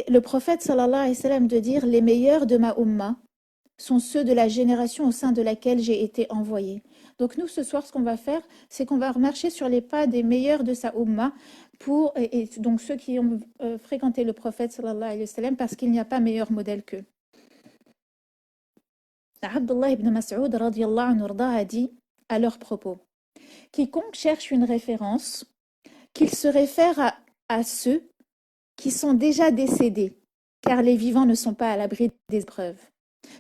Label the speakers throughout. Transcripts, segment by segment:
Speaker 1: le prophète sallallahu alayhi wa sallam de dire: les meilleurs de ma umma sont ceux de la génération au sein de laquelle j'ai été envoyé. Donc nous, ce soir, ce qu'on va faire, c'est qu'on va marcher sur les pas des meilleurs de sa umma, et donc ceux qui ont fréquenté le prophète sallallahu alayhi wa sallam, parce qu'il n'y a pas meilleur modèle qu'eux. Abdullah ibn Mas'ud radiyallahu anhu a dit à leur propos: quiconque cherche une référence, qu'il se réfère à ceux qui sont déjà décédés, car les vivants ne sont pas à l'abri des épreuves.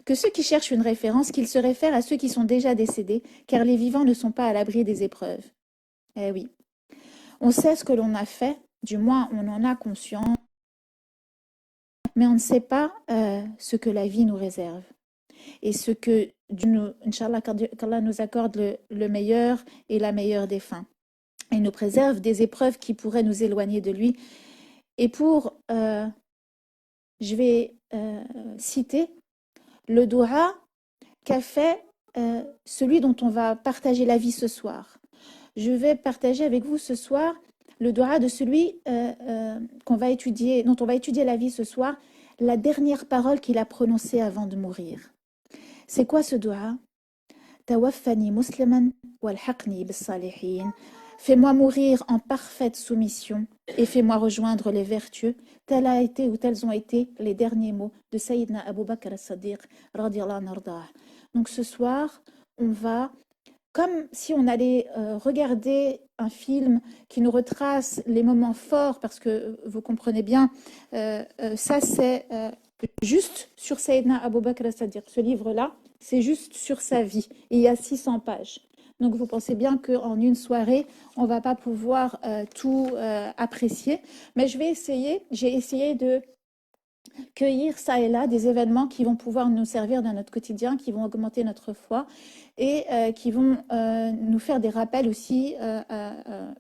Speaker 1: Que ceux qui cherchent une référence, qu'ils se réfèrent à ceux qui sont déjà décédés, car les vivants ne sont pas à l'abri des épreuves. Eh oui, on sait ce que l'on a fait, du moins on en a conscience, mais on ne sait pas ce que la vie nous réserve. Et ce que, Inch'Allah, qu'Allah nous accorde le meilleur et la meilleure des fins. Et nous préserve des épreuves qui pourraient nous éloigner de lui. Et je vais citer le doua qu'a fait celui dont on va partager la vie ce soir. Je vais partager avec vous ce soir le doua de celui dont on va étudier la vie ce soir, la dernière parole qu'il a prononcée avant de mourir. C'est quoi ce doua? Tawaffani musliman walhaqni bis-salihin. Fais-moi mourir en parfaite soumission et fais-moi rejoindre les vertueux. Tels ont été les derniers mots de Sayyidina Abu Bakr as-Siddiq radiyallahu anhu. Donc ce soir, on va, comme si on allait regarder un film qui nous retrace les moments forts, parce que vous comprenez bien, ça c'est juste sur Sayyidina Abu Bakr as-Siddiq. Ce livre-là, c'est juste sur sa vie. Et il y a 600 pages. Donc vous pensez bien qu'en une soirée, on ne va pas pouvoir tout apprécier. Mais j'ai essayé de cueillir ça et là des événements qui vont pouvoir nous servir dans notre quotidien, qui vont augmenter notre foi et qui vont nous faire des rappels aussi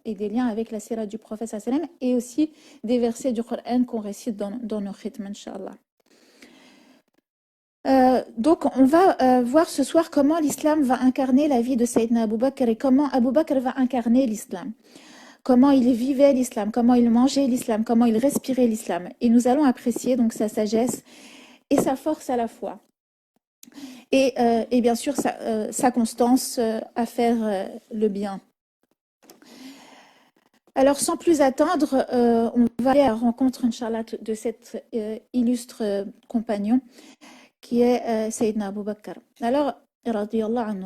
Speaker 1: et des liens avec la sira du prophète sallam et aussi des versets du Coran qu'on récite dans nos khitm, Inch'Allah. Donc on va voir ce soir comment l'islam va incarner la vie de Sayyidina Abu Bakr et comment Abu Bakr va incarner l'islam. Comment il vivait l'islam, comment il mangeait l'islam, comment il respirait l'islam. Et nous allons apprécier donc sa sagesse et sa force à la fois. Et bien sûr sa constance à faire le bien. Alors sans plus attendre, on va aller à la rencontre, Inch'Allah, de cet illustre compagnon qui est Sayyidina Abu Bakr. Alors, radiyallahu anhu.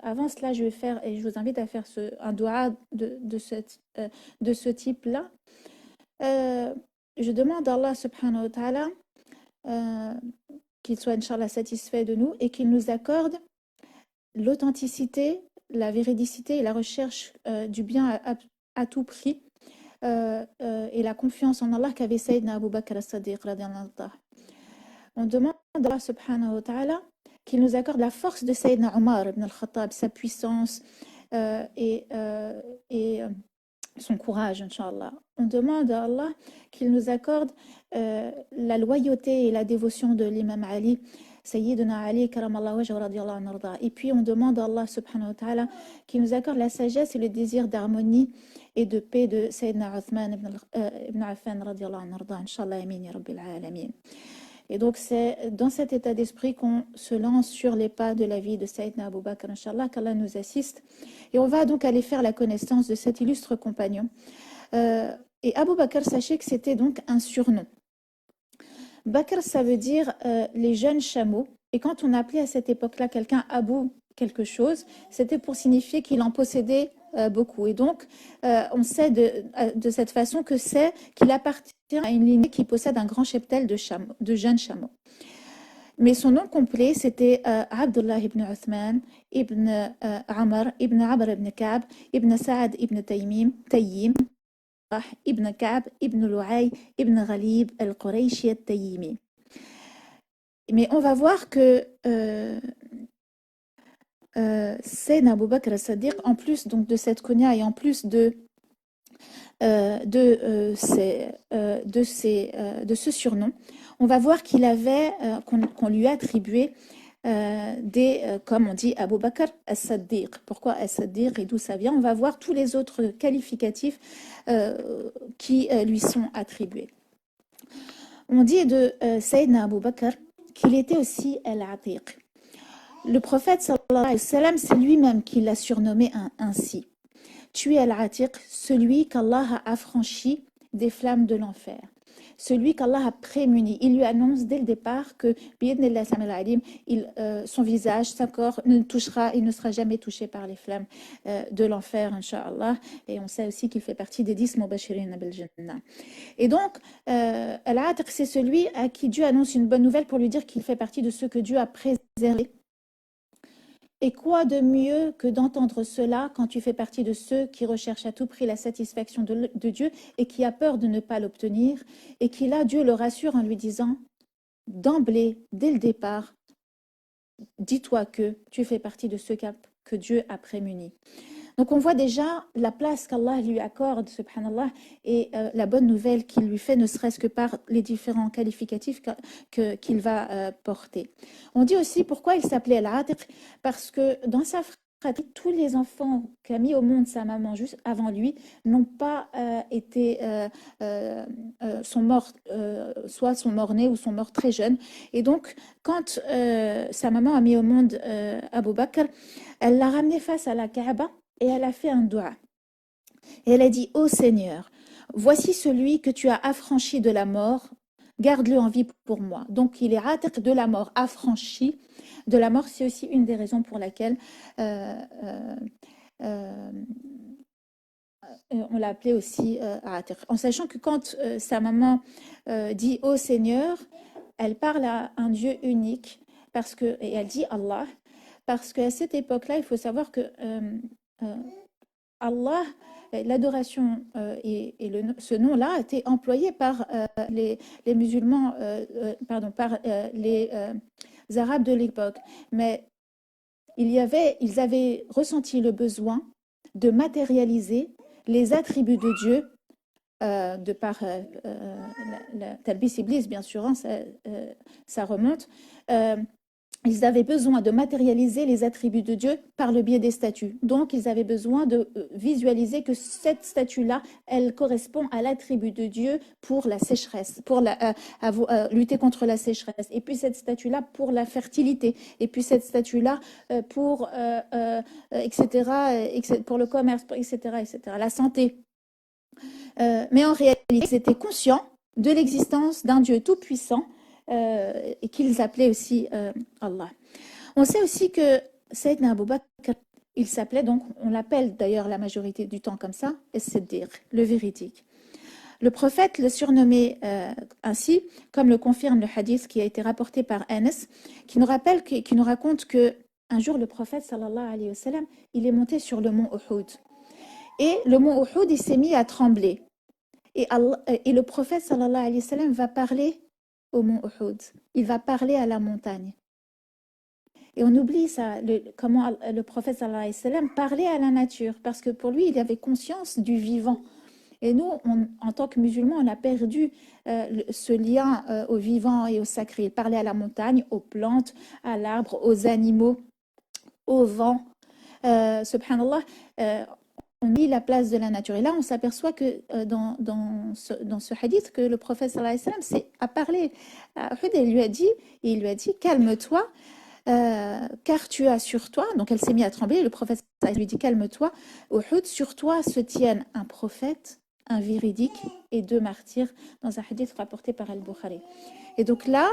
Speaker 1: Avant cela, je vais faire, et je vous invite à faire un doua de ce type-là. Je demande à Allah subhanahu wa ta'ala qu'il soit, Inch'Allah, satisfait de nous et qu'il nous accorde l'authenticité, la véridicité et la recherche du bien à tout prix et la confiance en Allah qu'avait Sayyidina Abu Bakr as-Siddiq radiyallahu anhu. On demande à Allah subhanahu wa ta'ala qu'il nous accorde la force de Sayyidina Omar ibn al-Khattab, sa puissance et son courage, Inch'Allah. On demande à Allah qu'il nous accorde la loyauté et la dévotion de l'imam Ali, Sayyidina Ali, karamallahu wajhahu radiyallahu anhu. Et puis on demande à Allah subhanahu wa ta'ala qu'il nous accorde la sagesse et le désir d'harmonie et de paix de Sayyidina Uthman ibn Affan radiyallahu anhu. Inch'Allah, amin ya rabbil alamin. Et donc c'est dans cet état d'esprit qu'on se lance sur les pas de la vie de Sayyidina Abu Bakr, Inch'Allah, qu'Allah nous assiste. Et on va donc aller faire la connaissance de cet illustre compagnon. Et Abu Bakr, sachez que c'était donc un surnom. Bakr, ça veut dire les jeunes chameaux. Et quand on appelait à cette époque-là quelqu'un Abu quelque chose, c'était pour signifier qu'il en possédait beaucoup. Et donc, on sait de cette façon qu'il appartient à une lignée qui possède un grand cheptel de jeunes chameaux. Mais son nom complet, c'était Abdullah ibn Uthman, ibn Amr, ibn Abr ibn Ka'b, ibn Sa'ad ibn Tayyim, ibn Ka'b, ibn Lu'ay, ibn Ghalib al-Qurayshi al-Tayyimi. Mais on va voir que Sayyidina Abu Bakr as-Siddiq, en plus donc de cette kunya et en plus de ce surnom, on va voir qu'il avait, qu'on lui attribuait comme on dit, Abu Bakr as-Siddiq. Pourquoi as-Siddiq et d'où ça vient? On va voir tous les autres qualificatifs qui lui sont attribués. On dit de Sayyidina Abu Bakr qu'il était aussi al-Atiq. Le prophète sallallahu alayhi wa sallam, c'est lui-même qui l'a surnommé ainsi. Tu es al-Atiq, celui qu'Allah a affranchi des flammes de l'enfer. Celui qu'Allah a prémuni. Il lui annonce dès le départ que son visage, son corps il ne sera jamais touché par les flammes de l'enfer, Inch'Allah. Et on sait aussi qu'il fait partie des 10 Mubashirin bil Jannah. Et donc, Al-Atiq, c'est celui à qui Dieu annonce une bonne nouvelle pour lui dire qu'il fait partie de ceux que Dieu a préservés. Et quoi de mieux que d'entendre cela quand tu fais partie de ceux qui recherchent à tout prix la satisfaction de Dieu et qui a peur de ne pas l'obtenir, et qui là, Dieu le rassure en lui disant, d'emblée, dès le départ, dis-toi que tu fais partie de ceux que Dieu a prémunis. Donc on voit déjà la place qu'Allah lui accorde, subhanallah, et la bonne nouvelle qu'il lui fait, ne serait-ce que par les différents qualificatifs qu'il va porter. On dit aussi pourquoi il s'appelait Al-Atiq, parce que dans sa fratrie, tous les enfants qu'a mis au monde sa maman juste avant lui n'ont pas sont morts, soit sont morts-nés ou sont morts très jeunes. Et donc, quand sa maman a mis au monde Abu Bakr, elle l'a ramené face à la Kaaba, et elle a fait un doua. Et elle a dit, ô Seigneur, voici celui que tu as affranchi de la mort, garde-le en vie pour moi. Donc il est atiq de la mort, affranchi de la mort. C'est aussi une des raisons pour laquelle on l'a appelé aussi atiq. En sachant que quand sa maman dit, ô Seigneur, elle parle à un Dieu unique, et elle dit Allah, parce qu'à cette époque-là, il faut savoir que Allah, l'adoration ce nom-là a été employé par les musulmans, par les Arabes de l'époque. Mais ils avaient ressenti le besoin de matérialiser les attributs de Dieu de par la Talbis Iblis, bien sûr, hein, ça remonte. Ils avaient besoin de matérialiser les attributs de Dieu par le biais des statues. Donc, ils avaient besoin de visualiser que cette statue-là, elle correspond à l'attribut de Dieu pour la sécheresse, pour lutter contre la sécheresse. Et puis, cette statue-là pour la fertilité. Et puis, cette statue-là pour, etc., pour le commerce, etc., etc., la santé. Mais en réalité, ils étaient conscients de l'existence d'un Dieu tout-puissant, et qu'ils appelaient aussi Allah. On sait aussi que Sayyidina Abu Bakr, il s'appelait donc, on l'appelle d'ailleurs la majorité du temps comme ça, As-Siddiq, le véridique. Le prophète le surnommait ainsi, comme le confirme le hadith qui a été rapporté par Anas, qui nous raconte que un jour le prophète sallallahu alayhi wa sallam, il est monté sur le mont Uhud. Et le mont Uhud, il s'est mis à trembler. Et le prophète sallallahu alayhi wa sallam va parler au mont Uhud. Il va parler à la montagne. Et on oublie ça, comment le prophète sallallahu alayhi wa sallam parlait à la nature, parce que pour lui, il avait conscience du vivant. Et nous, en tant que musulmans, on a perdu ce lien au vivant et au sacré. Il parlait à la montagne, aux plantes, à l'arbre, aux animaux, au vent. Subhanallah, on met la place de la nature. Et là, on s'aperçoit que dans ce hadith, que le prophète sallallahu alayhi wa sallam a parlé à Uhud et il lui a dit, calme-toi, car tu as sur toi, donc elle s'est mise à trembler, le prophète lui dit, calme-toi, Uhud, sur toi se tiennent un prophète, un véridique et 2 martyrs, dans un hadith rapporté par Al-Bukhari. Et donc là,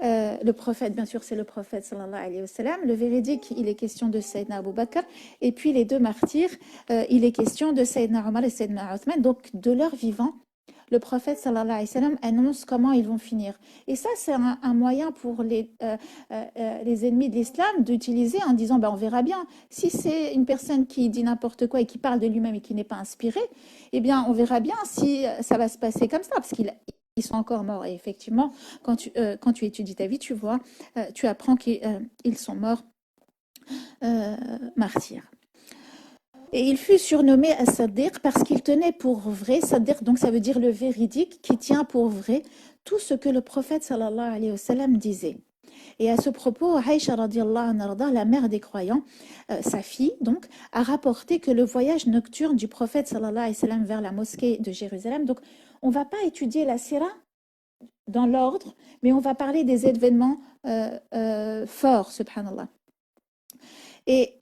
Speaker 1: le prophète, bien sûr, c'est le prophète sallallahu alayhi wa sallam. Le véridique, il est question de Sayyidina Abu Bakr. Et puis les 2 martyrs, il est question de Sayyidina Omar et Sayyidina Othman. Donc de leur vivant, le prophète sallallahu alayhi wa sallam annonce comment ils vont finir. Et ça, c'est un moyen pour les ennemis de l'islam d'utiliser en disant, on verra bien. Si c'est une personne qui dit n'importe quoi et qui parle de lui-même et qui n'est pas inspiré, eh bien, on verra bien si ça va se passer comme ça, parce qu'ils sont encore morts. Et effectivement, quand tu étudies ta vie, tu vois, tu apprends qu'ils sont morts martyrs. Et il fut surnommé As-Saddiq parce qu'il tenait pour vrai, Saddiq, donc ça veut dire le véridique, qui tient pour vrai tout ce que le prophète sallallahu alayhi wa sallam disait. Et à ce propos, Aïcha radiallahu anha, la mère des croyants, sa fille donc, a rapporté que le voyage nocturne du prophète sallallahu alayhi wa sallam vers la mosquée de Jérusalem, donc on ne va pas étudier la sira dans l'ordre, mais on va parler des événements forts, subhanallah. Et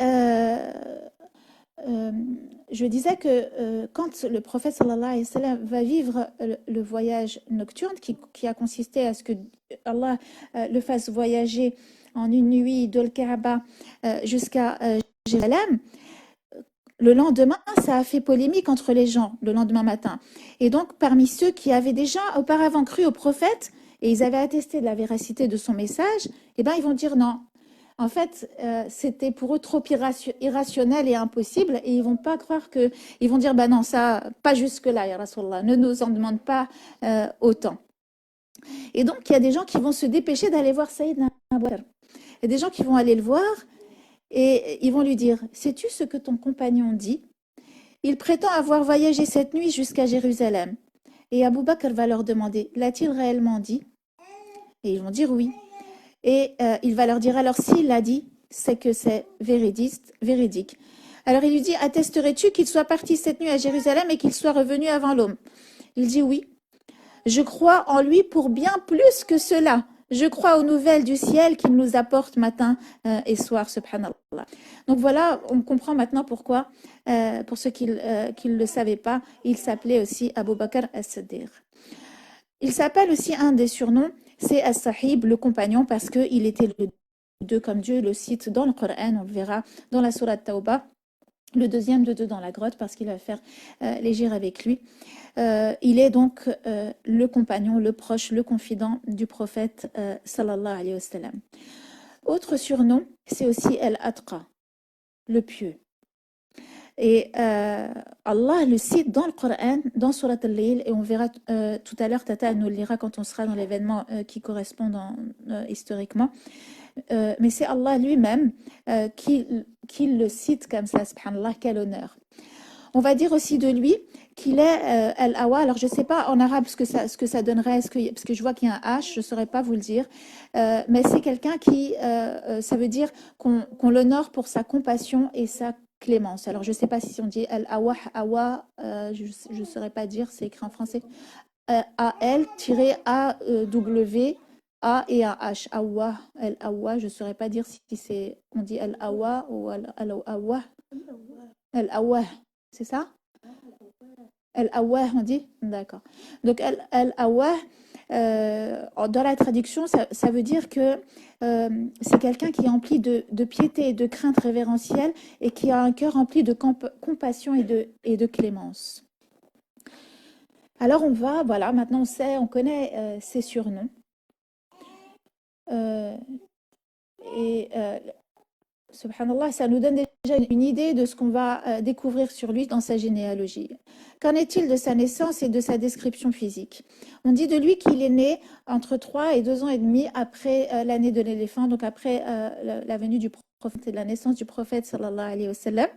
Speaker 1: je disais que quand le prophète sallallahu alayhi wa sallam va vivre le voyage nocturne qui a consisté à ce que Allah le fasse voyager en une nuit de Kaaba jusqu'à Jérusalem, le lendemain, ça a fait polémique entre les gens, le lendemain matin. Et donc, parmi ceux qui avaient déjà auparavant cru au prophète, et ils avaient attesté de la véracité de son message, eh ben, ils vont dire non. En fait, c'était pour eux trop irrationnel et impossible, et ils vont pas croire que... Ils vont dire, bah non, ça, pas jusque-là, ya Rasulallah, ne nous en demande pas autant. Et donc, il y a des gens qui vont se dépêcher d'aller voir Sayyidina Abu Bakr. Il y a des gens qui vont aller le voir, et ils vont lui dire, sais-tu ce que ton compagnon dit? Il prétend avoir voyagé cette nuit jusqu'à Jérusalem. Et Abu Bakr va leur demander, l'a-t-il réellement dit? Et ils vont dire oui. Et il va leur dire, alors s'il l'a dit, c'est que c'est véridique. Alors il lui dit, attesterais-tu qu'il soit parti cette nuit à Jérusalem et qu'il soit revenu avant l'aube? Il dit oui. Je crois en lui pour bien plus que cela. Je crois aux nouvelles du ciel qu'il nous apporte matin et soir, subhanallah. Donc voilà, on comprend maintenant pourquoi, pour ceux qui ne le savaient pas, il s'appelait aussi Abu Bakr as-Siddiq. Il s'appelle aussi un des surnoms, c'est As-Sahib, le compagnon, parce qu'il était le deux, comme Dieu le cite dans le Coran, on le verra dans la sourate Tawbah, le deuxième de deux dans la grotte, parce qu'il va faire l'hégire avec lui. Il est donc le compagnon, le proche, le confident du prophète sallallahu alayhi wa sallam. Autre surnom, c'est aussi Al-Atqa, le pieux. Et Allah le cite dans le Coran, dans Surat Al-Layl, et on verra tout à l'heure, Tata nous le lira quand on sera dans l'événement qui correspond historiquement. Mais c'est Allah lui-même qui le cite comme ça, subhanallah, quel honneur. On va dire aussi de lui qu'il est Al-Awa. Alors, je ne sais pas en arabe ce que ça donnerait, parce que je vois qu'il y a un H, je ne saurais pas vous le dire. Mais c'est quelqu'un qui, ça veut dire qu'on l'honore pour sa compassion et sa clémence. Alors, je ne sais pas si on dit Al-Awa, Awa, je ne saurais pas dire, c'est écrit en français. A-L-A-W, A et un H. Awa, Al-Awa, je ne saurais pas dire si on dit Al-Awa ou Al-Awa. Al-Awa, c'est ça? Al-Awwah, on dit? D'accord. Donc, Al-Awwah, dans la traduction, ça veut dire que c'est quelqu'un qui est empli de piété et de crainte révérentielle et qui a un cœur rempli de compassion et de clémence. Alors, voilà, maintenant on connaît ses surnoms. Subhanallah, ça nous donne déjà une idée de ce qu'on va découvrir sur lui dans sa généalogie. Qu'en est-il de sa naissance et de sa description physique? On dit de lui qu'il est né entre 3 et 2 ans et demi après l'année de l'éléphant, donc après la venue du prophète et la naissance du prophète sallallahu alayhi wa sallam.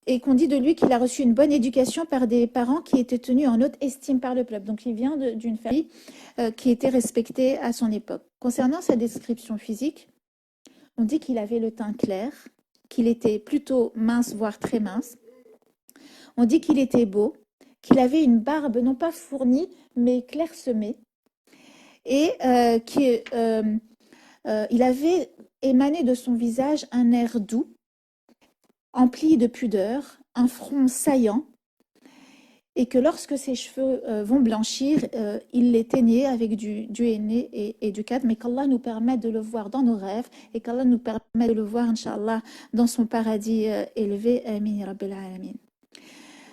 Speaker 1: Et qu'on dit de lui qu'il a reçu une bonne éducation par des parents qui étaient tenus en haute estime par le peuple. Donc il vient d'une famille qui était respectée à son époque. Concernant sa description physique, on dit qu'il avait le teint clair, qu'il était plutôt mince, voire très mince. On dit qu'il était beau, qu'il avait une barbe non pas fournie, mais clairsemée. Et qu'il avait émané de son visage un air doux, empli de pudeur, un front saillant, et que lorsque ses cheveux vont blanchir, il les teignait avec du henné et du cadre, mais qu'Allah nous permette de le voir dans nos rêves et qu'Allah nous permette de le voir, Inch'Allah, dans son paradis élevé. Amin, ya Rabbil Alamin.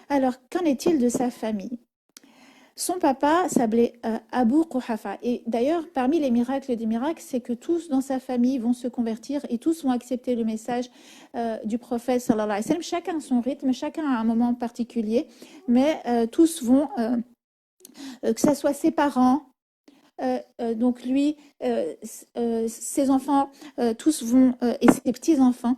Speaker 1: Alors, qu'en est-il de sa famille? Son papa s'appelait Abu Quhafa. Et d'ailleurs, parmi les miracles des miracles, c'est que tous dans sa famille vont se convertir et tous vont accepter le message du prophète sallallahu alayhi wa sallam. Chacun a son rythme, chacun a un moment particulier, mais tous vont, que ce soit ses parents, donc lui, ses enfants, tous vont, et ses petits-enfants,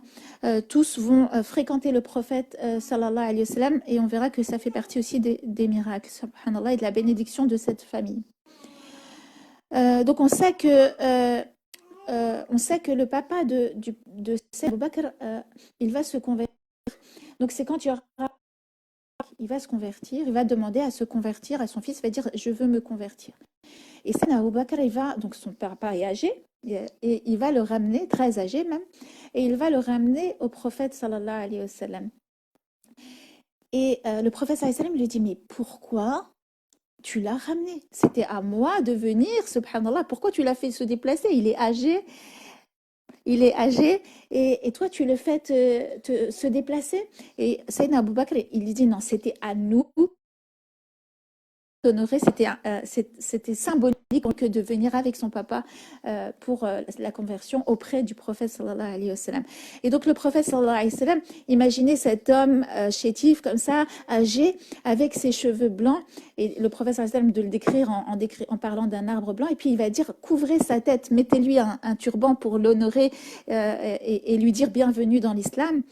Speaker 1: tous vont fréquenter le prophète sallallahu alayhi wa sallam, et on verra que ça fait partie aussi des miracles, subhanallah, et de la bénédiction de cette famille. Donc on sait que le papa de Abu Bakr, il va se convertir. Donc c'est quand il y aura il va se convertir, il va demander à se convertir à son fils, il va dire je veux me convertir. Et Sayyidina Abu Bakr, il va, donc son papa est âgé, et il va le ramener, très âgé même, et il va le ramener au prophète sallallahu alayhi wa sallam. Et le prophète sallallahu alayhi wa sallam lui dit mais pourquoi tu l'as ramené? C'était à moi de venir, subhanallah, pourquoi tu l'as fait se déplacer? Il est âgé et toi tu le fais se déplacer. Et Sayyidina Abu Bakr, il lui dit non, c'était à nous d'honorer, c'était symbolique que de venir avec son papa pour la conversion auprès du prophète sallallahu alayhi wa sallam. Et donc le prophète sallallahu alayhi wa sallam, imaginez cet homme chétif comme ça, âgé, avec ses cheveux blancs, et le prophète sallallahu alayhi wa sallam de le décrire en parlant d'un arbre blanc, et puis il va dire couvrez sa tête, mettez-lui un turban pour l'honorer et lui dire bienvenue dans l'islam.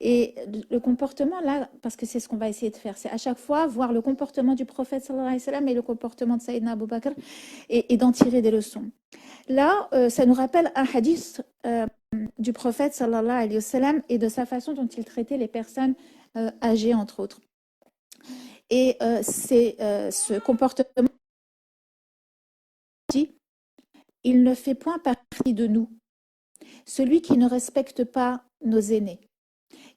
Speaker 1: Et le comportement là, parce que c'est ce qu'on va essayer de faire, c'est à chaque fois voir le comportement du prophète sallallahu alayhi wa sallam et le comportement de Sayyidina Abu Bakr et d'en tirer des leçons. Là, ça nous rappelle un hadith du prophète sallallahu alayhi wa sallam et de sa façon dont il traitait les personnes âgées, entre autres. Et c'est ce comportement dit, il ne fait point partie de nous, celui qui ne respecte pas nos aînés.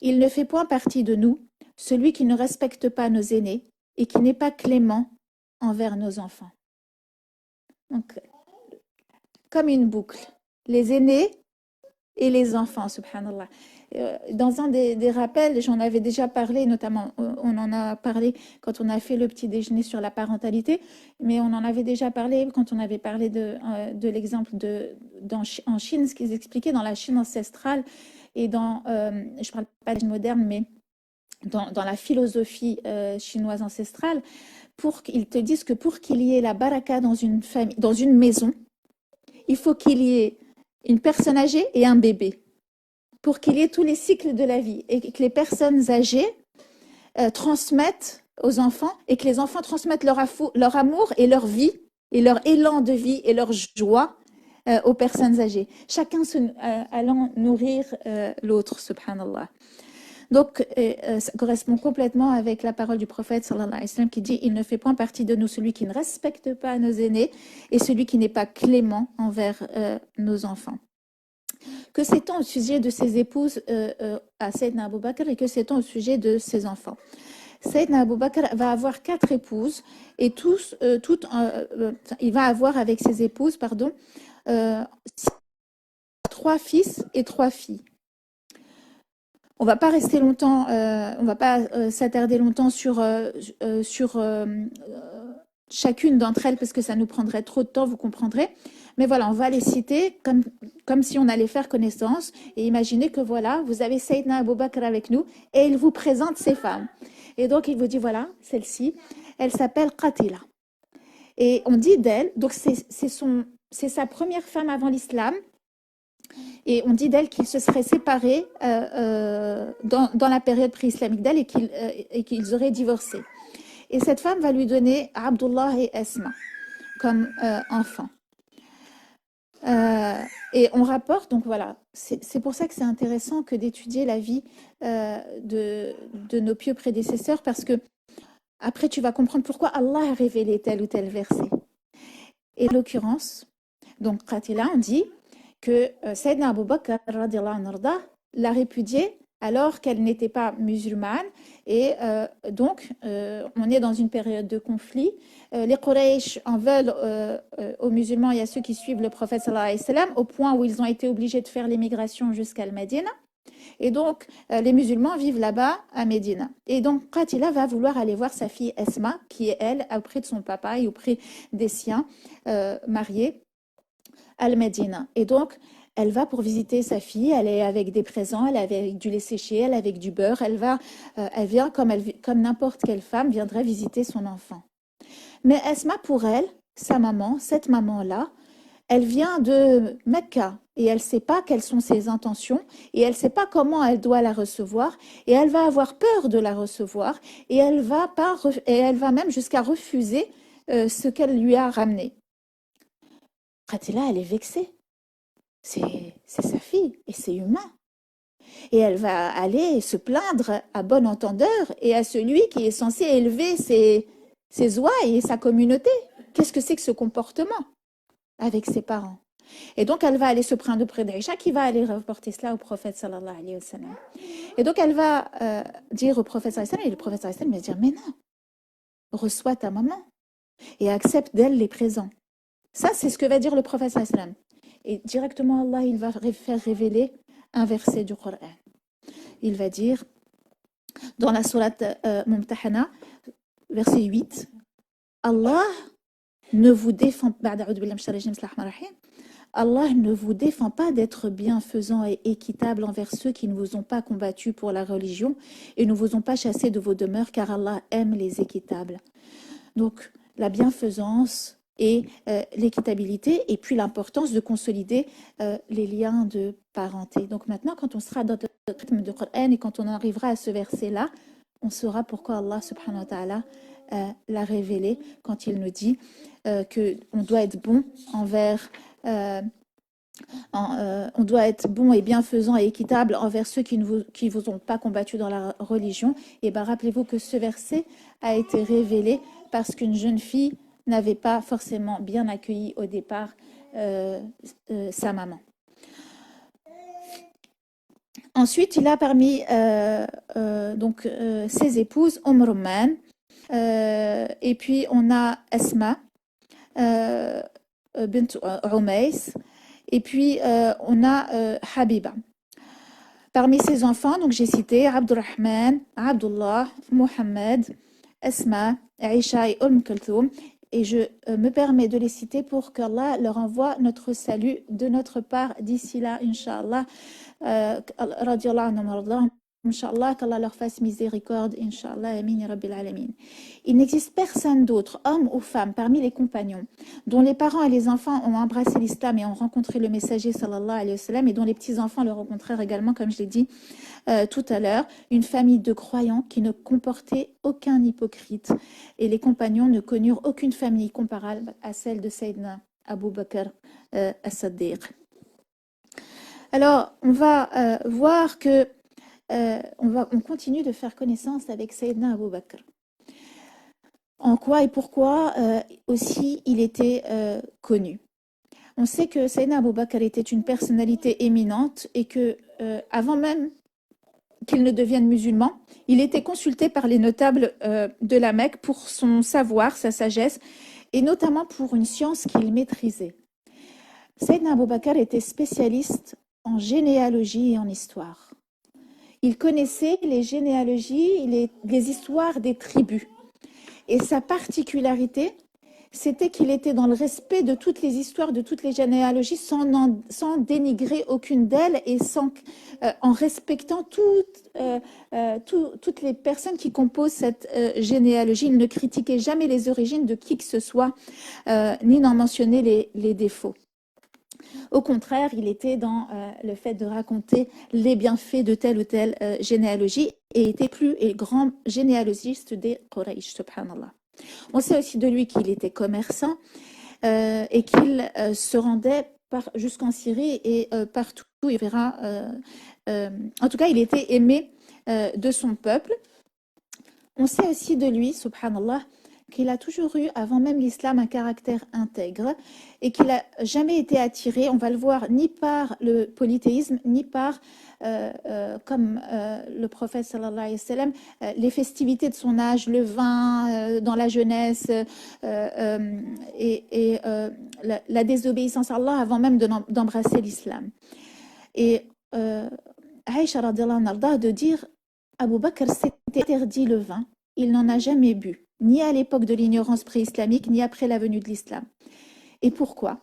Speaker 1: Il ne fait point partie de nous, celui qui ne respecte pas nos aînés et qui n'est pas clément envers nos enfants. Donc, comme une boucle, les aînés et les enfants, subhanallah. Dans un des rappels, j'en avais déjà parlé, notamment, on en a parlé quand on a fait le petit déjeuner sur la parentalité, mais on en avait déjà parlé quand on avait parlé de l'exemple en Chine, ce qu'ils expliquaient dans la Chine ancestrale et je ne parle pas de Chine moderne, mais dans la philosophie chinoise ancestrale, ils te disent que pour qu'il y ait la baraka dans une famille, dans une maison, il faut qu'il y ait une personne âgée et un bébé, pour qu'il y ait tous les cycles de la vie et que les personnes âgées transmettent aux enfants et que les enfants transmettent leur amour et leur vie et leur élan de vie et leur joie aux personnes âgées, chacun allant nourrir l'autre, subhanallah. Donc, ça correspond complètement avec la parole du prophète sallallahu alayhi wa sallam qui dit « Il ne fait point partie de nous celui qui ne respecte pas nos aînés et celui qui n'est pas clément envers nos enfants. » Que sait-on au sujet de ses épouses à Sayyidina Abu Bakr et que sait-on au sujet de ses enfants? Sayyidina Abu Bakr va avoir 4 épouses et il va avoir avec ses épouses, 3 fils et 3 filles. On va pas rester longtemps, on va pas s'attarder longtemps sur chacune d'entre elles parce que ça nous prendrait trop de temps, vous comprendrez. Mais voilà, on va les citer comme si on allait faire connaissance et imaginez que voilà, vous avez Sayyidina Abu Bakr avec nous et il vous présente ses femmes. Et donc il vous dit voilà, celle-ci, elle s'appelle Qatila. Et on dit d'elle, donc c'est sa première femme avant l'islam. Et on dit d'elle qu'ils se seraient séparés dans la période pré-islamique d'elle et qu'ils auraient divorcé. Et cette femme va lui donner Abdullah et Esma comme enfants. Et on rapporte, donc voilà, c'est pour ça que c'est intéressant que d'étudier la vie de nos pieux prédécesseurs, parce que après tu vas comprendre pourquoi Allah a révélé tel ou tel verset. Et en l'occurrence, donc Qatila, on dit que Sayyidina Abu Bakr l'a répudiée alors qu'elle n'était pas musulmane et donc on est dans une période de conflit. Les Quraysh en veulent aux musulmans et à ceux qui suivent le prophète sallallahu alayhi wa sallam au point où ils ont été obligés de faire l'émigration jusqu'à Médine. Et donc les musulmans vivent là-bas à Médine. Et donc Qatila va vouloir aller voir sa fille Esma qui est elle auprès de son papa et auprès des siens mariés à Médine. Et donc, elle va pour visiter sa fille, elle est avec des présents, elle est avec du lait séché, elle est avec du beurre, elle vient comme n'importe quelle femme viendrait visiter son enfant. Mais Esma, pour elle, sa maman, cette maman-là, elle vient de Mecca et elle ne sait pas quelles sont ses intentions et elle ne sait pas comment elle doit la recevoir et elle va avoir peur de la recevoir et elle va même jusqu'à refuser ce qu'elle lui a ramené. Qatila, elle est vexée. C'est sa fille et c'est humain. Et elle va aller se plaindre à bon entendeur et à celui qui est censé élever ses ouailles et sa communauté. Qu'est-ce que c'est que ce comportement avec ses parents? Et donc, elle va aller se plaindre auprès d'Aïcha qui va aller rapporter cela au prophète sallallahu alayhi wa sallam. Et donc, elle va dire au prophète sallallahu alayhi wa sallam, et le prophète sallallahu alayhi wa sallam va dire, mais non, reçois ta maman et accepte d'elle les présents. Ça, c'est ce que va dire le prophète sallallahu alayhi wa sallam. Et directement, Allah, il va faire révéler un verset du Coran. Il va dire, dans la sourate Mumtahana, verset 8, Allah ne vous défend pas, Allah ne vous défend pas d'être bienfaisant et équitable envers ceux qui ne vous ont pas combattu pour la religion et ne vous ont pas chassé de vos demeures, car Allah aime les équitables. Donc, la bienfaisance et l'équitabilité, et puis l'importance de consolider les liens de parenté. Donc maintenant, quand on sera dans le rythme de Coran et quand on arrivera à ce verset-là, on saura pourquoi Allah subhanahu wa ta'ala l'a révélé quand il nous dit qu'on doit être bon envers... on doit être bon et bienfaisant et équitable envers ceux qui vous ont pas combattu dans la religion. Et bien, rappelez-vous que ce verset a été révélé parce qu'une jeune fille n'avait pas forcément bien accueilli au départ sa maman. Ensuite, il a parmi ses épouses Rumman, et puis on a Asma bint Umays, et puis on a Habiba. Parmi ses enfants, donc j'ai cité Abdurrahman, Abdullah, Mohammed, Asma, Aïcha et Kulthum. Et je me permets de les citer pour qu'Allah leur envoie notre salut de notre part d'ici là, Inch'Allah. Radiallahu anhu, Inch'Allah, qu'Allah leur fasse miséricorde, Inch'Allah, Amin ya Rabbil Alamin. Il n'existe personne d'autre, homme ou femme, parmi les compagnons, dont les parents et les enfants ont embrassé l'islam et ont rencontré le messager, sallallahu alayhi wa sallam, et dont les petits-enfants le rencontrèrent également, comme je l'ai dit tout à l'heure, une famille de croyants qui ne comportait aucun hypocrite. Et les compagnons ne connurent aucune famille comparable à celle de Sayyidina Abu Bakr as-Siddiq. Alors, on va voir que on continue de faire connaissance avec Sayyidina Abu Bakr. En quoi et pourquoi aussi il était connu. On sait que Sayyidina Abu Bakr était une personnalité éminente et que avant même qu'il ne devienne musulman, il était consulté par les notables de la Mecque pour son savoir, sa sagesse, et notamment pour une science qu'il maîtrisait. Sayyidina Abu Bakr était spécialiste en généalogie et en histoire. Il connaissait les généalogies, les histoires des tribus. Et sa particularité, c'était qu'il était dans le respect de toutes les histoires, de toutes les généalogies, sans dénigrer aucune d'elles et en respectant toutes les personnes qui composent cette généalogie. Il ne critiquait jamais les origines de qui que ce soit, ni n'en mentionnait les défauts. Au contraire, il était dans le fait de raconter les bienfaits de telle ou telle généalogie et était plus grand généalogiste des Quraysh, subhanallah. On sait aussi de lui qu'il était commerçant et qu'il se rendait jusqu'en Syrie et partout. Il verra, en tout cas, il était aimé de son peuple. On sait aussi de lui, subhanallah, qu'il a toujours eu, avant même l'islam, un caractère intègre et qu'il n'a jamais été attiré, on va le voir, ni par le polythéisme, ni par, comme le prophète sallallahu alayhi wa sallam, les festivités de son âge, le vin dans la jeunesse et la désobéissance à Allah avant même d'embrasser l'islam. Et Aïcha radiallahu anha de dire Abu Bakr s'était interdit le vin, il n'en a jamais bu, ni à l'époque de l'ignorance pré-islamique, ni après la venue de l'islam. Et pourquoi?